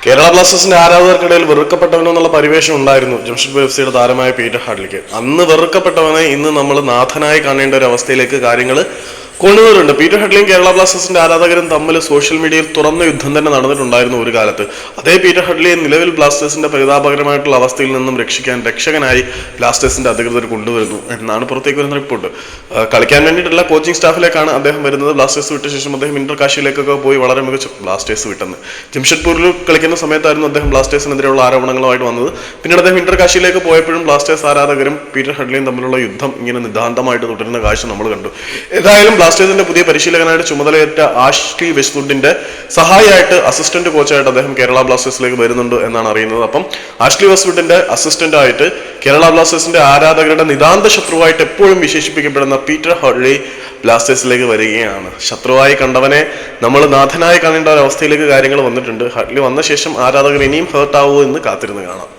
കേരള ബ്ലാസ്റ്റേഴ്സിന്റെ ആരാധകർക്കിടയിൽ വെറുക്കപ്പെട്ടവനെന്നുള്ള പരിവേഷം ഉണ്ടായിരുന്നു ജംഷഡ്പൂർ എഫ് സിയുടെ താരമായ പീറ്റർ ഹാഡ്ലിക്ക്. അന്ന് വെറുക്കപ്പെട്ടവനെ ഇന്ന് നമ്മൾ നാഥനായി കാണേണ്ട ഒരു അവസ്ഥയിലേക്ക് കാര്യങ്ങൾ കൊണ്ടുവരുന്നുണ്ട്. പീറ്റർ ഹെഡ്ലിയും കേരള ബ്ലാസ്റ്റേഴ്സിന്റെ ആരാധകരും തമ്മിൽ സോഷ്യൽ മീഡിയയിൽ തുറന്ന യുദ്ധം തന്നെ നടന്നിട്ടുണ്ടായിരുന്നു ഒരു കാലത്ത്. അതേ പീറ്റർ ഹെഡ്ലിയെ നിലവിൽ ബ്ലാസ്റ്റേഴ്സിന്റെ പരിതാപകരമായിട്ടുള്ള അവസ്ഥയിൽ നിന്നും രക്ഷകനായി ബ്ലാസ്റ്റേഴ്സിന്റെ അധികൃതർ കൊണ്ടുവരുന്നു എന്നാണ് പുറത്തേക്ക് വരുന്ന റിപ്പോർട്ട്. കളിക്കാൻ വേണ്ടിയിട്ടുള്ള കോച്ചിങ് സ്റ്റാഫിലേക്കാണ് അദ്ദേഹം വരുന്നത്. ബ്ലാസ്റ്റേഴ്സ് വിട്ട ശേഷം അദ്ദേഹം ഇന്റർ കാശിയിലേക്കൊക്കെ പോയി വളരെ മികച്ച ബ്ലാസ്റ്റേഴ്സ് വിട്ടെന്ന്. ജംഷഡ്പൂരിൽ കളിക്കുന്ന സമയത്തായിരുന്നു അദ്ദേഹം ബ്ലാസ്റ്റേഴ്സിനെതിരെയുള്ള ആരോപണങ്ങളുമായിട്ട് വന്നത്. പിന്നീട് അദ്ദേഹം ഇന്റർ കാശിയിലേക്ക് പോയപ്പോഴും ബ്ലാസ്റ്റേഴ്സ് ആരാധകരും പീറ്റർ ഹെഡ്ലിയും തമ്മിലുള്ള യുദ്ധം ഇങ്ങനെ നിതാന്തമായിട്ട് തുടരുന്ന കാഴ്ച നമ്മൾ കണ്ടു. ഏതായാലും ബ്ലാസ്റ്റേഴ്സിന്റെ പുതിയ പരിശീലകനായിട്ട് ചുമതലയേറ്റ ആഷ്ലി വെസ്റ്റ്വുഡിന്റെ സഹായിയായിട്ട് അസിസ്റ്റന്റ് കോച്ചായിട്ട് അദ്ദേഹം കേരള ബ്ലാസ്റ്റേഴ്സിലേക്ക് വരുന്നുണ്ട് എന്നാണ് അറിയുന്നത്. അപ്പം ആഷ്ലി വെസ്റ്റ്വുഡിന്റെ അസിസ്റ്റന്റ് ആയിട്ട് കേരള ബ്ലാസ്റ്റേഴ്സിന്റെ ആരാധകരുടെ നിതാന്ത ശത്രുവായിട്ട് എപ്പോഴും വിശേഷിപ്പിക്കപ്പെടുന്ന പീറ്റർ ഹെഡ്ലി ബ്ലാസ്റ്റേഴ്സിലേക്ക് വരികയാണ്. ശത്രുവായി കണ്ടവനെ നമ്മൾ നാഥനായി കാണേണ്ട ഒരു അവസ്ഥയിലേക്ക് കാര്യങ്ങൾ വന്നിട്ടുണ്ട്. ഹെഡ്ലി വന്ന ശേഷം ആരാധകർ ഇനിയും ഹേർട്ട് ആവുമോ എന്ന് കാത്തിരുന്ന് കാണാം.